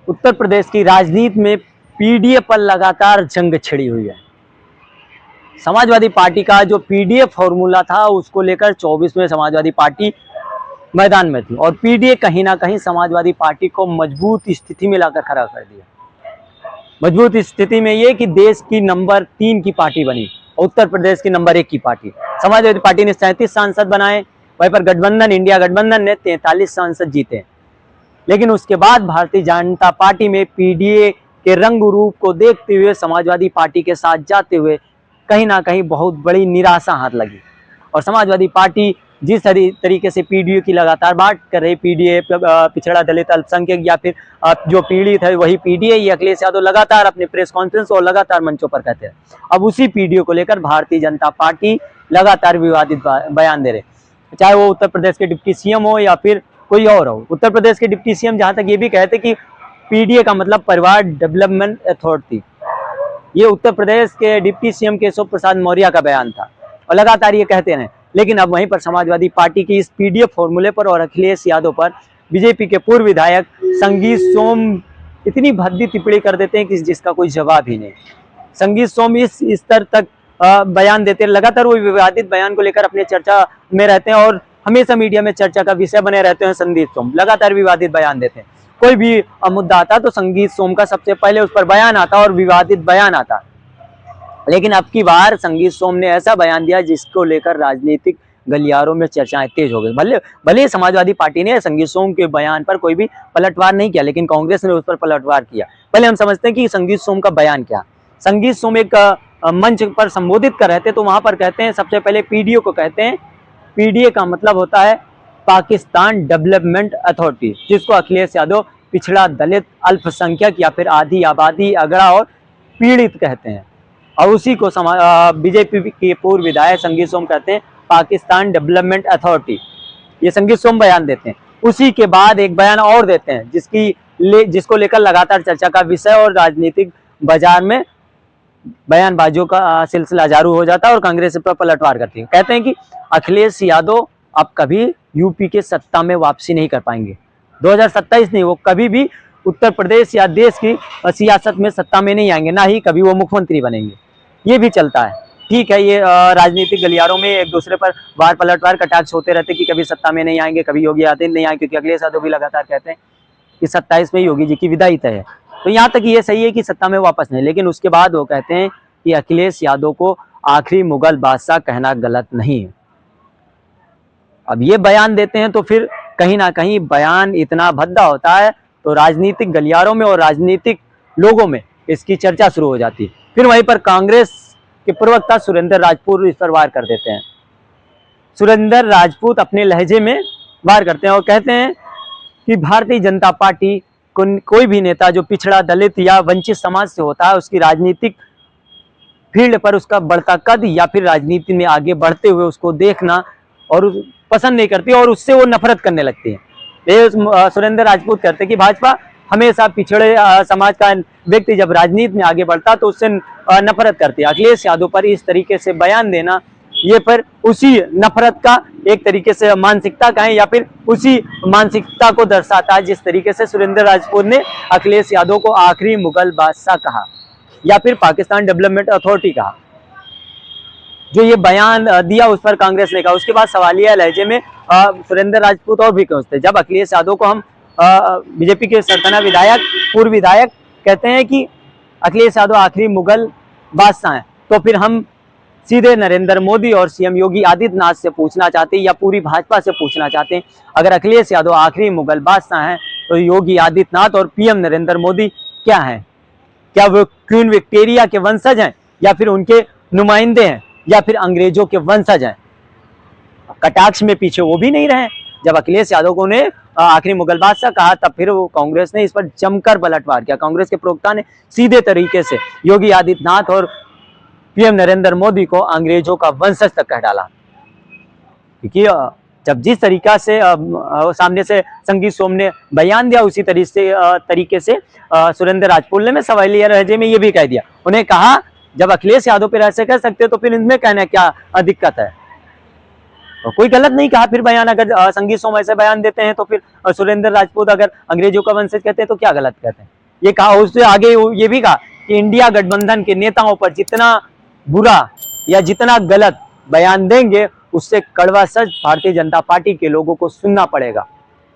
उत्तर प्रदेश की राजनीति में पीडीए पर लगातार जंग छिड़ी हुई है। समाजवादी पार्टी का जो पीडीए फॉर्मूला था उसको लेकर 24 में समाजवादी पार्टी मैदान में थी और पीडीए कहीं ना कहीं समाजवादी पार्टी को मजबूत स्थिति में लाकर खड़ा कर दिया। मजबूत स्थिति में ये कि देश की नंबर 3 की पार्टी बनी और उत्तर प्रदेश की नंबर 1 की पार्टी। समाजवादी पार्टी ने 37 सांसद बनाए, वहीं पर गठबंधन इंडिया गठबंधन ने 43 सांसद जीते। लेकिन उसके बाद भारतीय जनता पार्टी में पीडीए के रंग रूप को देखते हुए समाजवादी पार्टी के साथ जाते हुए कहीं ना कहीं बहुत बड़ी निराशा हाथ लगी और समाजवादी पार्टी जिस तरीके से पीडीए की लगातार बात कर रही, पीडीए पिछड़ा दलित अल्पसंख्यक या फिर जो पीड़ित है वही पीडीए, ये अखिलेश यादव लगातार अपने प्रेस कॉन्फ्रेंस और लगातार मंचों पर कहते हैं। अब उसी पीडीए को लेकर भारतीय जनता पार्टी लगातार विवादित बयान दे रहे, चाहे वो उत्तर प्रदेश के डिप्टी सीएम हो या फिर कोई और हो। उत्तर प्रदेश के डिप्टी सीएम जहां तक ये भी कहते कि पीडीए का मतलब परिवार डेवलपमेंट अथॉरिटी, ये उत्तर प्रदेश के डिप्टी सीएम केशव प्रसाद मौर्य का बयान था और लगातार ये कहते रहे। लेकिन अब वहीं पर समाजवादी पार्टी की इस पीडीए फॉर्मूले पर और अखिलेश यादव पर बीजेपी के पूर्व विधायक संगीत सोम इतनी भद्दी टिप्पणी कर देते हैं कि जिसका कोई जवाब ही नहीं। संगीत सोम इस स्तर तक बयान देते हैं, लगातार वो विवादित बयान को लेकर अपने चर्चा में रहते हैं और हमेशा मीडिया में चर्चा का विषय बने रहते हैं। संगीत सोम लगातार विवादित बयान देते हैं, कोई भी मुद्दा आता तो संगीत सोम का सबसे पहले उस पर बयान आता और विवादित बयान आता। लेकिन अब की बार संगीत सोम ने ऐसा बयान दिया जिसको लेकर राजनीतिक गलियारों में चर्चाएं तेज हो गई। भले समाजवादी पार्टी ने संगीत सोम के बयान पर कोई भी पलटवार नहीं किया, लेकिन कांग्रेस ने उस पर पलटवार किया। पहले हम समझते हैं कि संगीत सोम का बयान क्या। संगीत सोम एक मंच पर संबोधित कर रहे थे तो वहां पर कहते हैं, सबसे पहले पीडीए को कहते हैं, पीडीए का मतलब होता है पाकिस्तान डेवलपमेंट अथॉरिटी, जिसको अखिलेश यादव पिछड़ा दलित अल्पसंख्यक या फिर आधी आबादी अगड़ा और पीड़ित कहते हैं। और उसी को बीजेपी के पूर्व विधायक संगीत सोम कहते हैं पाकिस्तान डेवलपमेंट अथॉरिटी, ये संगीत सोम बयान देते हैं। उसी के बाद एक बयान और देते हैं जिसको लेकर लगातार चर्चा का विषय और राजनीतिक बाजार में बयानबाजियों का सिलसिला जारी हो जाता है और कांग्रेस पर पलटवार करती है। कहते हैं कि अखिलेश यादव अब कभी यूपी के सत्ता में वापसी नहीं कर पाएंगे, 2027 नहीं, वो कभी भी उत्तर प्रदेश या देश की सियासत में सत्ता में नहीं आएंगे, ना ही कभी वो मुख्यमंत्री बनेंगे। ये भी चलता है, ठीक है। ये राजनीतिक गलियारों में एक दूसरे पर वार पलटवार कटाक्ष होते रहते कि कभी सत्ता में नहीं आएंगे, कभी योगी आदित्यनाथ नहीं आएंगे, क्योंकि अखिलेश यादव भी लगातार कहते हैं कि 27 में योगी जी की विदाई तय है। तो यहाँ तक ये सही है कि सत्ता में वापस नहीं, लेकिन उसके बाद वो कहते हैं कि अखिलेश यादव को आखिरी मुगल बादशाह कहना गलत नहीं है। अब ये बयान देते हैं तो फिर कहीं ना कहीं बयान इतना भद्दा होता है तो राजनीतिक गलियारों में और राजनीतिक लोगों में इसकी चर्चा शुरू हो जाती है। फिर वहीं पर कांग्रेस के प्रवक्ता सुरेंद्र राजपूत इस पर वार कर देते हैं। सुरेंद्र राजपूत अपने लहजे में वार करते हैं और कहते हैं कि भारतीय जनता पार्टी को कोई भी नेता जो पिछड़ा दलित या वंचित समाज से होता है उसकी राजनीतिक फील्ड पर उसका बढ़ता कद या फिर राजनीति में आगे बढ़ते हुए उसको देखना और पसंद नहीं करती और उससे वो नफरत करने लगती है। ये सुरेंद्र राजपूत कहते हैं कि भाजपा हमेशा पिछड़े समाज का व्यक्ति जब राजनीति में आगे बढ़ता तो उससे नफरत करती है। अखिलेश यादव पर इस तरीके से बयान देना ये पर उसी नफरत का एक तरीके से मानसिकता का है या फिर उसी मानसिकता को दर्शाता है जिस तरीके से सुरेंद्र राजपूत ने अखिलेश यादव को आखिरी मुगल बादशाह कहा या फिर पाकिस्तान डेवलपमेंट अथॉरिटी कहा। जो ये बयान दिया उस पर कांग्रेस ने कहा। उसके बाद सवालिया लहजे में सुरेंद्र राजपूत और भी कहते हैं, जब अखिलेश यादव को हम बीजेपी के सरतना विधायक पूर्व विधायक कहते हैं कि अखिलेश यादव आखिरी मुगल बादशाह हैं, तो फिर हम सीधे नरेंद्र मोदी और सीएम योगी आदित्यनाथ से पूछना चाहते हैं या पूरी भाजपा से पूछना चाहते हैं, अगर अखिलेश यादव आखिरी मुगल बादशाह हैं तो योगी आदित्यनाथ और पीएम नरेंद्र मोदी क्या हैं? क्या वो क्वीन विक्टोरिया के वंशज हैं या फिर उनके नुमाइंदे हैं या फिर अंग्रेजों के वंशज हैं? कटाक्ष में पीछे वो भी नहीं रहे। जब अखिलेश यादव को ने आखिरी मुगल बादशाह कहा तब फिर वो कांग्रेस ने इस पर जमकर पलटवार किया। कांग्रेस के प्रवक्ता ने सीधे तरीके से योगी आदित्यनाथ और पीएम नरेंद्र मोदी को अंग्रेजों का वंशज तक कह डाला, क्योंकि जब जिस तरीका से सामने से संगीत सोम ने बयान दिया उसी तरीके से सुरेंद्र राजपूत ने सवालिया लहजे में ये भी कह दिया। उन्हें कहा जब अखिलेश यादव पर ऐसे कह सकते तो फिर इनमें कहना क्या दिक्कत है? और कोई गलत नहीं कहा फिर बयान, अगर संगीत सोम ऐसे बयान देते हैं तो फिर सुरेंद्र राजपूत अगर अंग्रेजों का वंशज कहते हैं तो क्या गलत कहते हैं। ये कहा, उससे आगे ये भी कहा कि इंडिया गठबंधन के नेताओं पर जितना बुरा या जितना गलत बयान देंगे उससे कड़वा सच भारतीय जनता पार्टी के लोगों को सुनना पड़ेगा,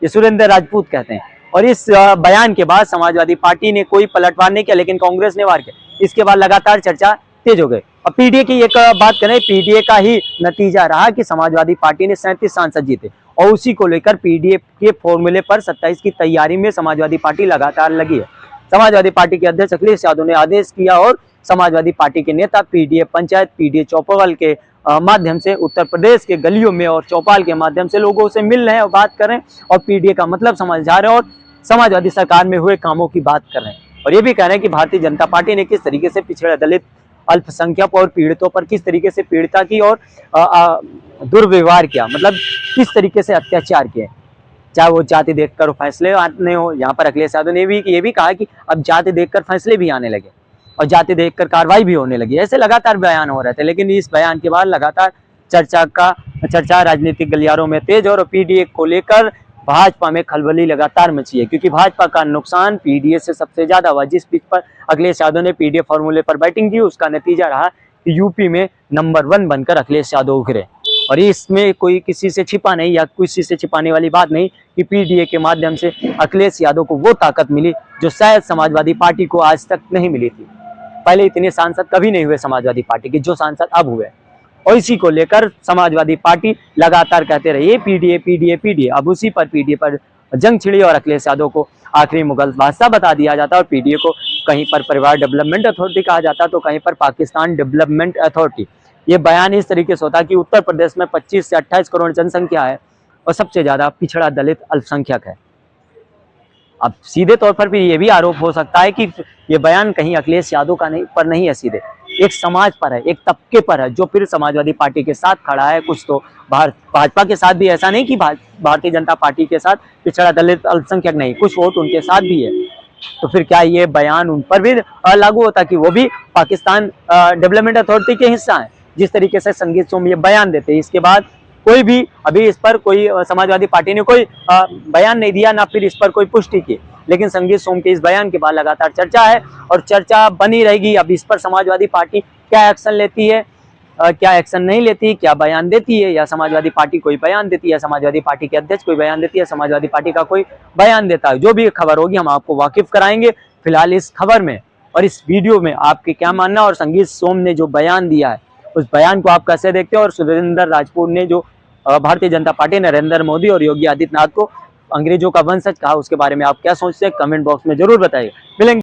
ये सुरेंद्र राजपूत कहते हैं। और इस बयान के बाद समाजवादी पार्टी ने कोई पलटवार नहीं किया, लेकिन कांग्रेस ने वार किया। इसके बाद लगातार चर्चा तेज हो गई। और पीडीए की एक बात करें, पीडीए का ही नतीजा रहा कि समाजवादी पार्टी ने 37 सांसद जीते, और उसी को लेकर पीडीए के फॉर्मूले पर 27 की तैयारी में समाजवादी पार्टी लगातार लगी है। समाजवादी पार्टी के अध्यक्ष अखिलेश यादव ने आदेश किया और समाजवादी पार्टी के नेता पीडीए पंचायत, पीडीए चौपाल के माध्यम से उत्तर प्रदेश के गलियों में और चौपाल के माध्यम से लोगों से मिल रहे हैं और बात कर रहे हैं, और पीडीए का मतलब समझा रहे हैं और समाजवादी सरकार में हुए कामों की बात कर रहे हैं। और ये भी कह रहे हैं कि भारतीय जनता पार्टी ने किस तरीके से पिछड़े, दलित, अल्पसंख्यक और पीड़ितों पर किस तरीके से पीड़िता की और दुर्व्यवहार किया, मतलब किस तरीके से अत्याचार किए, चाहे वो जाति देखकर फैसले आने हो। यहाँ पर अखिलेश यादव ने ये भी कहा कि अब जाति देखकर फैसले भी आने लगे और जाति देखकर कार्रवाई भी होने लगी। ऐसे लगातार बयान हो रहे थे, लेकिन इस बयान के बाद लगातार चर्चा राजनीतिक गलियारों में तेज, और पीडीए को लेकर भाजपा में खलबली लगातार मची है, क्योंकि भाजपा का नुकसान पीडीए से सबसे ज्यादा हुआ। जिस पिच पर अखिलेश यादव ने पीडीए फॉर्मूले पर बैटिंग की, उसका नतीजा रहा कि यूपी में नंबर 1 बनकर अखिलेश यादव उभरे। और इसमें कोई किसी से छिपा नहीं या किसी से छिपाने वाली बात नहीं कि पीडीए के माध्यम से अखिलेश यादव को वो ताकत मिली जो शायद समाजवादी पार्टी को आज तक नहीं मिली थी। पहले इतने सांसद कभी नहीं हुए समाजवादी पार्टी के जो सांसद अब हुए, और इसी को लेकर समाजवादी पार्टी लगातार कहते रही पीडीए पीडीए पीडीए। अब उसी पर पीडीए पर जंग छिड़ी और अखिलेश यादव को आखिरी मुगल बादशाह बता दिया जाता, और पीडीए को कहीं पर परिवार डेवलपमेंट अथॉरिटी कहा जाता तो कहीं पर पाकिस्तान डेवलपमेंट अथॉरिटी। ये बयान इस तरीके से होता कि उत्तर प्रदेश में 25 से 28 करोड़ जनसंख्या है और सबसे ज्यादा पिछड़ा, दलित, अल्पसंख्यक है। अब सीधे तौर पर भी ये भी आरोप हो सकता है कि ये बयान कहीं अखिलेश यादव का पर नहीं है, सीधे एक समाज पर है, एक तबके पर है जो फिर समाजवादी पार्टी के साथ खड़ा है। कुछ तो भाजपा के साथ भी, ऐसा नहीं कि भारतीय जनता पार्टी के साथ पिछड़ा, दलित, अल्पसंख्यक नहीं, कुछ वोट उनके साथ भी है। तो फिर क्या ये बयान उन पर भी लागू होता कि वो भी पाकिस्तान डेवलपमेंट अथॉरिटी के हिस्सा है? जिस तरीके से संगीत सोम ये बयान देते हैं, इसके बाद कोई भी अभी इस पर कोई समाजवादी पार्टी ने कोई बयान नहीं दिया, ना फिर इस पर कोई पुष्टि की, लेकिन संगीत सोम के इस बयान के बाद लगातार चर्चा है और चर्चा बनी रहेगी। अब इस पर समाजवादी पार्टी क्या एक्शन लेती है, क्या एक्शन नहीं लेती, क्या बयान देती है, या समाजवादी पार्टी कोई बयान देती है, समाजवादी पार्टी के अध्यक्ष कोई बयान देती है, समाजवादी पार्टी का कोई बयान देता है, जो भी खबर होगी हम आपको वाकिफ कराएंगे। फिलहाल इस खबर में और इस वीडियो में आपके क्या मानना, और संगीत सोम ने जो बयान दिया है उस बयान को आप कैसे देखते हो, और सुरेंद्र राजपूत ने जो भारतीय जनता पार्टी, नरेंद्र मोदी और योगी आदित्यनाथ को अंग्रेजों का वंशज कहा, उसके बारे में आप क्या सोचते हैं, कमेंट बॉक्स में जरूर बताइए। मिलेंगे।